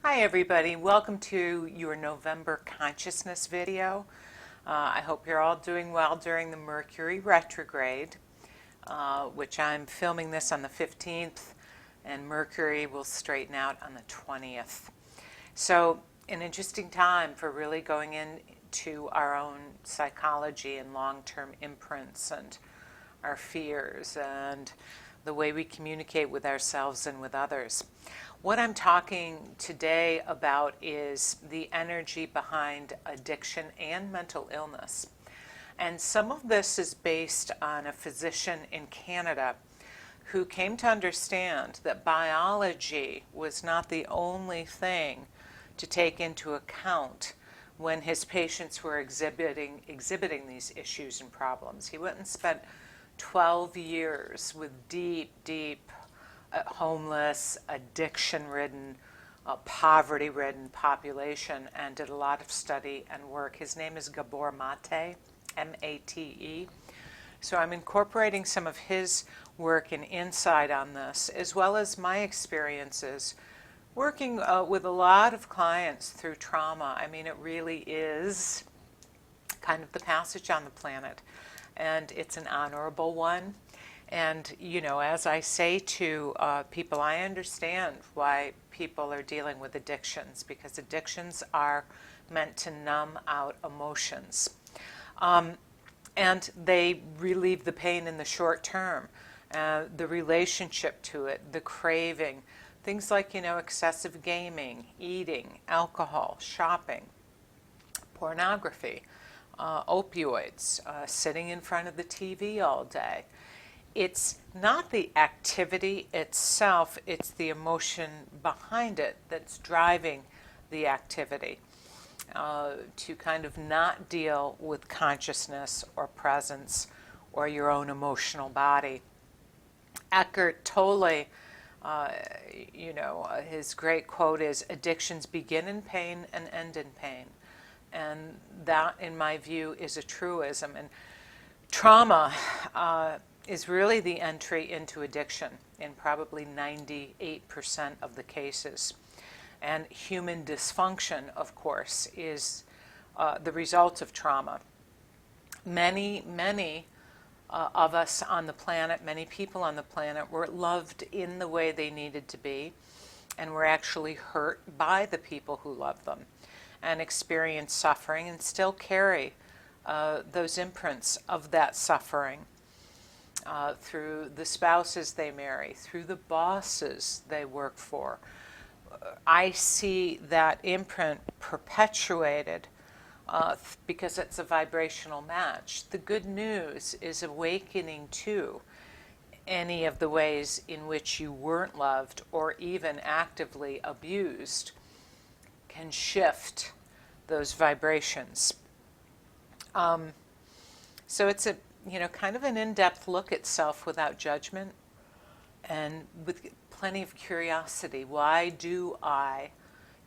Hi everybody, welcome to your November consciousness video. I hope you're all doing well during the Mercury retrograde, which I'm filming this on the 15th, and Mercury will straighten out on the 20th. So an interesting time for really going into our own psychology and long-term imprints and our fears and the way we communicate with ourselves and with others. What I'm talking today about is the energy behind addiction and mental illness. And some of this is based on a physician in Canada who came to understand that biology was not the only thing to take into account when his patients were exhibiting these issues and problems. He went and spent 12 years with deep, homeless, addiction-ridden, poverty-ridden population and did a lot of study and work. His name is Gabor Mate, M-A-T-E. So I'm incorporating some of his work and insight on this, as well as my experiences working with a lot of clients through trauma. I mean, it really is kind of the passage on the planet, and it's an honorable one. And, you know, as I say to people, I understand why people are dealing with addictions, because addictions are meant to numb out emotions. And they relieve the pain in the short term, the relationship to it, the craving, things like, you know, excessive gaming, eating, alcohol, shopping, pornography, opioids, sitting in front of the TV all day. It's not the activity itself, it's the emotion behind it that's driving the activity. To kind of not deal with consciousness or presence or your own emotional body. Eckhart Tolle, his great quote is, "Addictions begin in pain and end in pain." And that, in my view, is a truism. And trauma is really the entry into addiction in probably 98% of the cases. And human dysfunction, of course, is the result of trauma. Many of us on the planet, many people on the planet, were loved in the way they needed to be and were actually hurt by the people who loved them and experienced suffering and still carry those imprints of that suffering through the spouses they marry, through the bosses they work for. I see that imprint perpetuated because it's a vibrational match. The good news is awakening to any of the ways in which you weren't loved or even actively abused can shift those vibrations. So it's a kind of an in-depth look at self without judgment and with plenty of curiosity. Why do I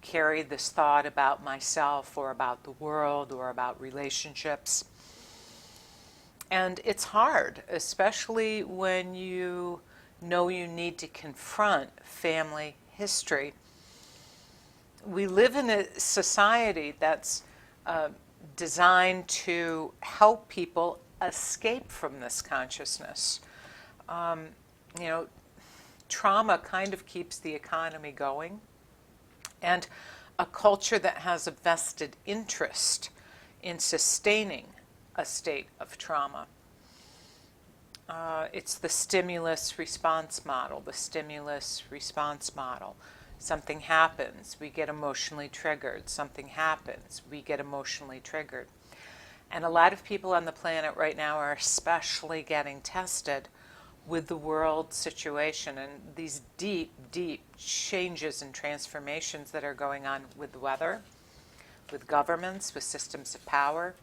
carry this thought about myself or about the world or about relationships? And it's hard, especially when you know you need to confront family history. We live in a society that's designed to help people escape from this consciousness. Trauma kind of keeps the economy going, and a culture that has a vested interest in sustaining a state of trauma. It's the stimulus response model, Something happens, we get emotionally triggered. Something happens, we get emotionally triggered. And a lot of people on the planet right now are especially getting tested with the world situation and these deep changes and transformations that are going on with the weather, with governments, with systems of power.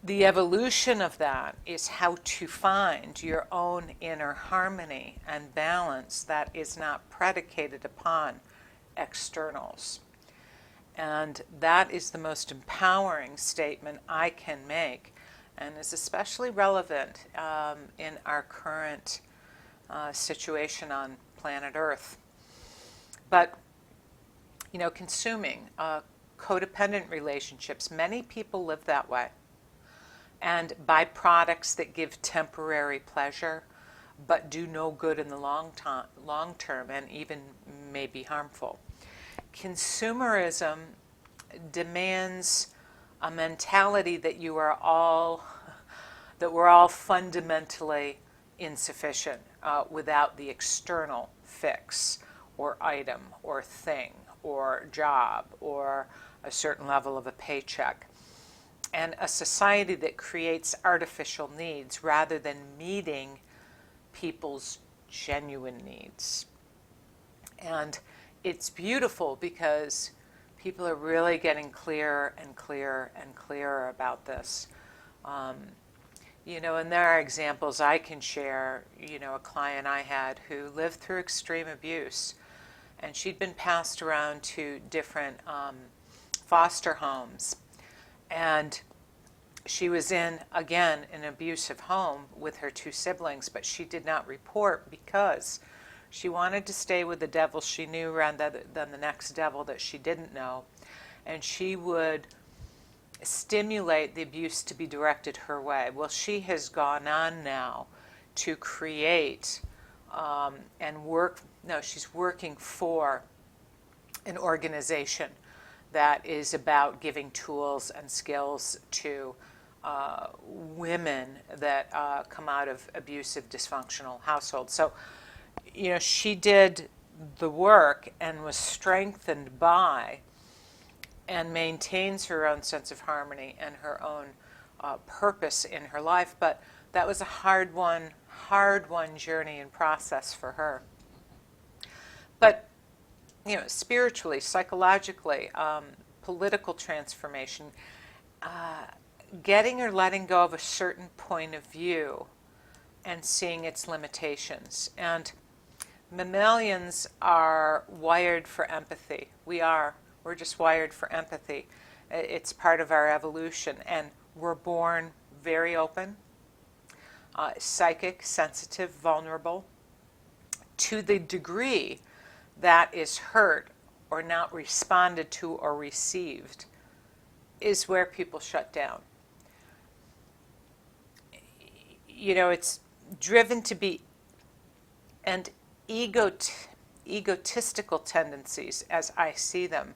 The evolution of that is how to find your own inner harmony and balance that is not predicated upon externals. And that is the most empowering statement I can make, and is especially relevant in our current situation on planet Earth. But Consuming, codependent relationships. Many people live that way and buy products that give temporary pleasure but do no good in the long term and even may be harmful. Consumerism demands a mentality that we're all fundamentally insufficient without the external fix or item or thing or job or a certain level of a paycheck. And a society that creates artificial needs rather than meeting people's genuine needs. And it's beautiful because people are really getting clearer and clearer and clearer about this. And there are examples I can share. A client I had who lived through extreme abuse, and she'd been passed around to different foster homes. And she was in, again, an abusive home with her two siblings, but she did not report because she wanted to stay with the devil she knew rather than the next devil that she didn't know. And she would stimulate the abuse to be directed her way. Well, she has gone on now to create and work. No, she's working for an organization that is about giving tools and skills to women that come out of abusive, dysfunctional households. So, she did the work and was strengthened by and maintains her own sense of harmony and her own purpose in her life. But that was a hard won journey and process for her. But, spiritually, psychologically, political transformation, getting or letting go of a certain point of view and seeing its limitations. And mammalians are wired for empathy. We're just wired for empathy. It's part of our evolution. And we're born very open, psychic, sensitive, vulnerable. To the degree that is hurt or not responded to or received is where people shut down. It's driven to be, and egotistical tendencies, as I see them,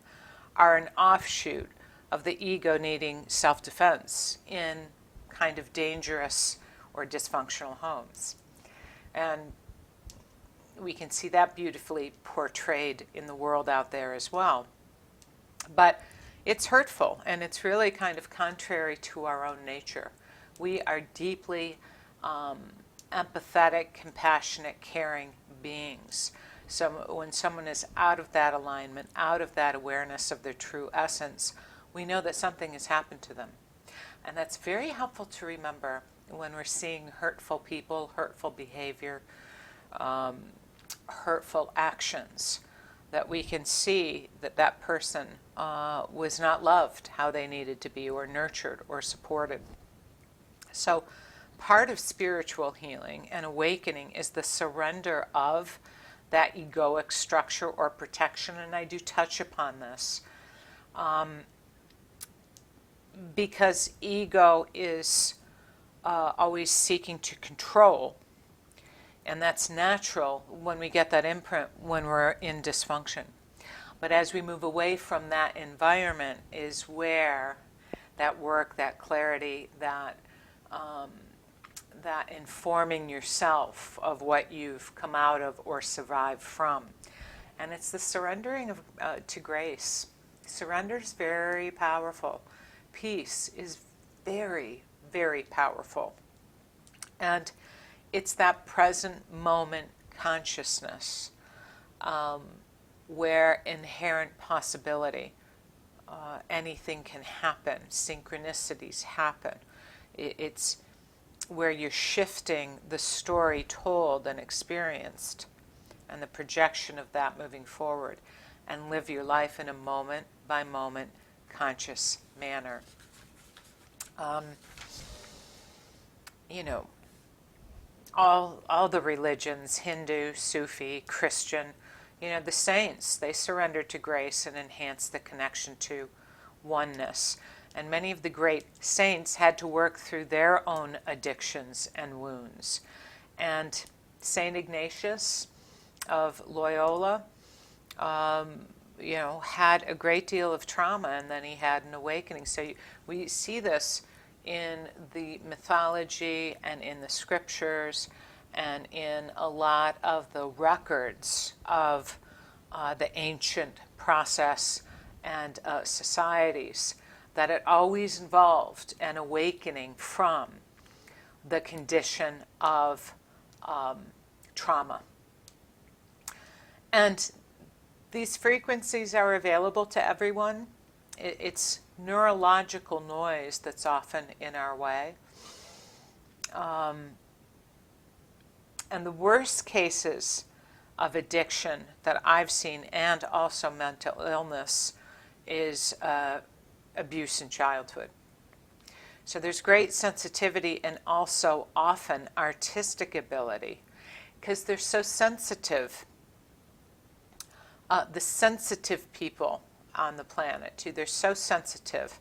are an offshoot of the ego needing self-defense in kind of dangerous or dysfunctional homes. And we can see that beautifully portrayed in the world out there as well. But it's hurtful, and it's really kind of contrary to our own nature. We are deeply empathetic, compassionate, caring beings. So when someone is out of that alignment, out of that awareness of their true essence, we know that something has happened to them. And that's very helpful to remember when we're seeing hurtful people, hurtful behavior, hurtful actions, that we can see that that person was not loved how they needed to be, or nurtured or supported. So part of spiritual healing and awakening is the surrender of that egoic structure or protection, and I do touch upon this. Because ego is always seeking to control, and that's natural when we get that imprint when we're in dysfunction. But as we move away from that environment is where that work, that clarity, that informing yourself of what you've come out of or survived from. And it's the surrendering to grace. Surrender is very powerful. Peace is very, very powerful. And it's that present moment consciousness where inherent possibility, anything can happen, synchronicities happen. It's where you're shifting the story told and experienced and the projection of that moving forward, and live your life in a moment by moment conscious manner. All the religions, Hindu, Sufi, Christian, The saints, they surrendered to grace and enhanced the connection to oneness. And many of the great saints had to work through their own addictions and wounds. And St. Ignatius of Loyola, had a great deal of trauma, and then he had an awakening. So we see this in the mythology and in the scriptures and in a lot of the records of the ancient process and societies, that it always involved an awakening from the condition of trauma. And these frequencies are available to everyone. It's neurological noise that's often in our way. And the worst cases of addiction that I've seen, and also mental illness, is abuse in childhood. So there's great sensitivity and also often artistic ability, because they're so sensitive. The sensitive people on the planet, too, they're so sensitive.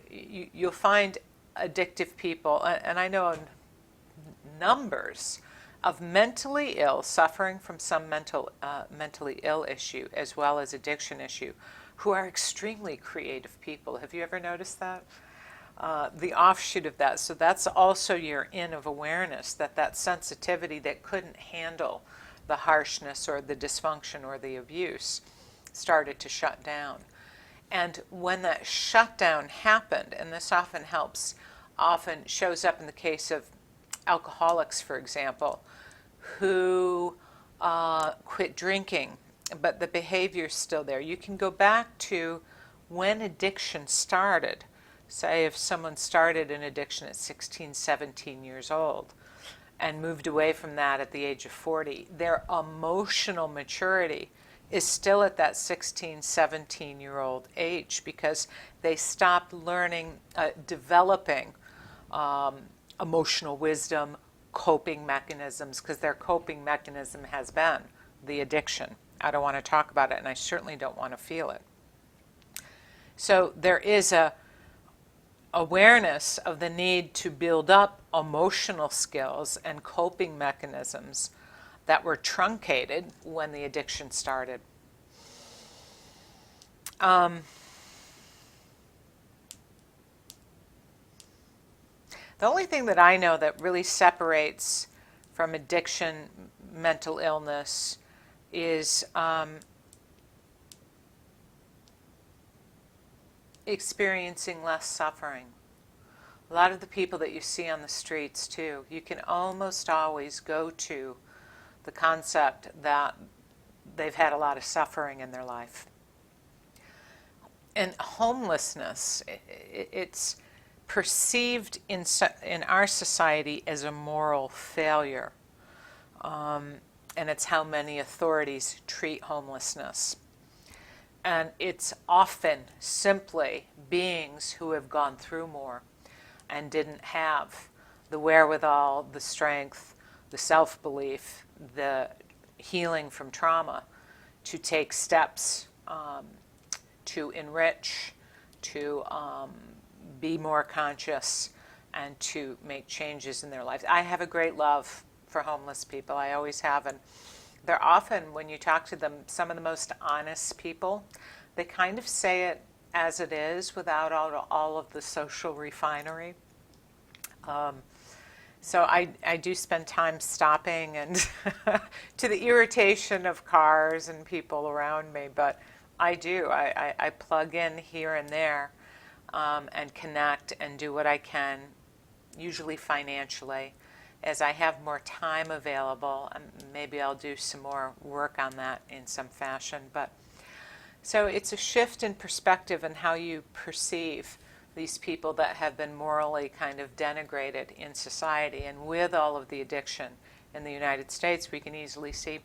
You'll find addictive people, and I know numbers of mentally ill, suffering from some mentally ill issue as well as addiction issue, who are extremely creative people. Have you ever noticed that? The offshoot of that. So that's also your in of awareness, that sensitivity that couldn't handle the harshness or the dysfunction or the abuse started to shut down. And when that shutdown happened, and this often shows up in the case of alcoholics, for example, who quit drinking, but the behavior's still there. You can go back to when addiction started. Say if someone started an addiction at 16, 17 years old and moved away from that at the age of 40, their emotional maturity is still at that 16, 17-year-old age, because they stopped learning, developing emotional wisdom, coping mechanisms, because their coping mechanism has been the addiction. I don't want to talk about it, and I certainly don't want to feel it. So there is a awareness of the need to build up emotional skills and coping mechanisms that were truncated when the addiction started. The only thing that I know that really separates from addiction, mental illness, is experiencing less suffering. A lot of the people that you see on the streets, too, you can almost always go to the concept that they've had a lot of suffering in their life. And homelessness, it's perceived in our society as a moral failure. And it's how many authorities treat homelessness. And it's often simply beings who have gone through more and didn't have the wherewithal, the strength, the self-belief, the healing from trauma to take steps to enrich, to be more conscious, and to make changes in their lives. I have a great love for homeless people. I always have. And they're often, when you talk to them, some of the most honest people. They kind of say it as it is without all of the social refinery. So I do spend time stopping, and to the irritation of cars and people around me, but I do. I plug in here and there and connect and do what I can, usually financially. As I have more time available, maybe I'll do some more work on that in some fashion. But so it's a shift in perspective and how you perceive these people that have been morally kind of denigrated in society. And with all of the addiction in the United States, we can easily see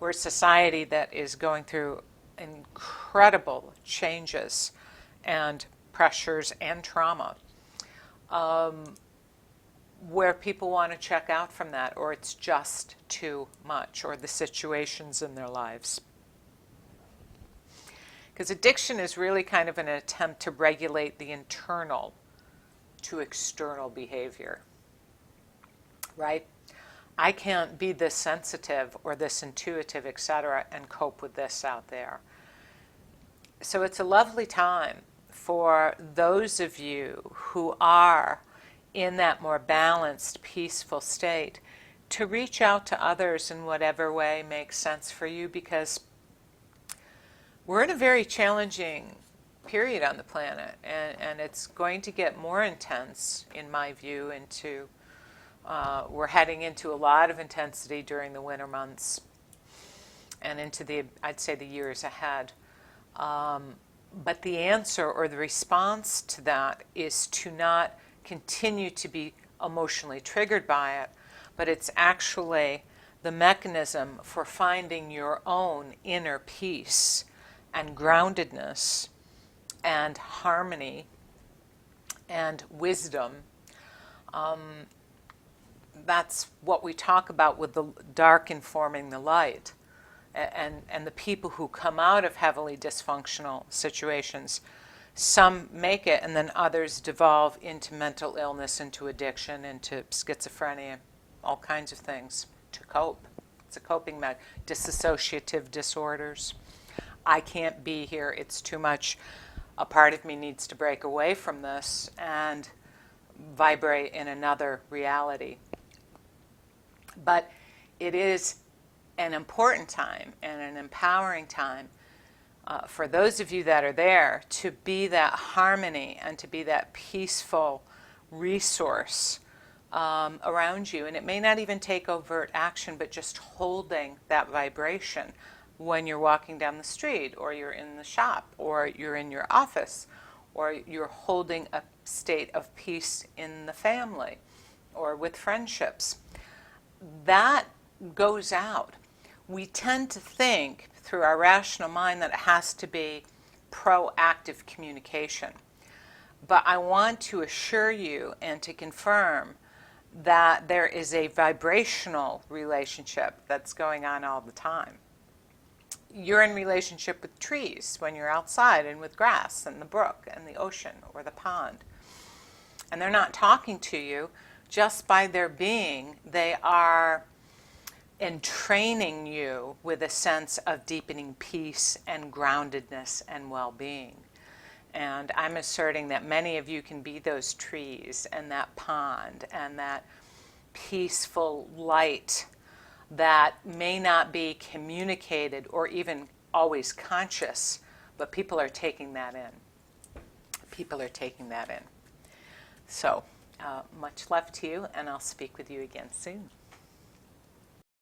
we're a society that is going through incredible changes and pressures and trauma. where people want to check out from that, or it's just too much, or the situations in their lives. Because addiction is really kind of an attempt to regulate the internal to external behavior, right? I can't be this sensitive or this intuitive, etc., and cope with this out there. So it's a lovely time for those of you who are in that more balanced, peaceful state to reach out to others in whatever way makes sense for you, because we're in a very challenging period on the planet, and it's going to get more intense, in my view, we're heading into a lot of intensity during the winter months and into I'd say the years ahead. But the answer or the response to that is to not continue to be emotionally triggered by it, but it's actually the mechanism for finding your own inner peace and groundedness and harmony and wisdom. That's what we talk about with the dark informing the light. And the people who come out of heavily dysfunctional situations, some make it, and then others devolve into mental illness, into addiction, into schizophrenia, all kinds of things to cope. It's a coping method. Dissociative disorders. I can't be here, it's too much. A part of me needs to break away from this and vibrate in another reality. But it is an important time and an empowering time for those of you that are there to be that harmony and to be that peaceful resource around you. And it may not even take overt action, but just holding that vibration when you're walking down the street, or you're in the shop, or you're in your office, or you're holding a state of peace in the family or with friendships. That goes out. We tend to think through our rational mind that it has to be proactive communication. But I want to assure you and to confirm that there is a vibrational relationship that's going on all the time. You're in relationship with trees when you're outside, and with grass and the brook and the ocean or the pond. And they're not talking to you. Just by their being, they are entraining you with a sense of deepening peace and groundedness and well-being. And I'm asserting that many of you can be those trees and that pond and that peaceful light that may not be communicated or even always conscious, but people are taking that in. People are taking that in. So, much love to you, and I'll speak with you again soon.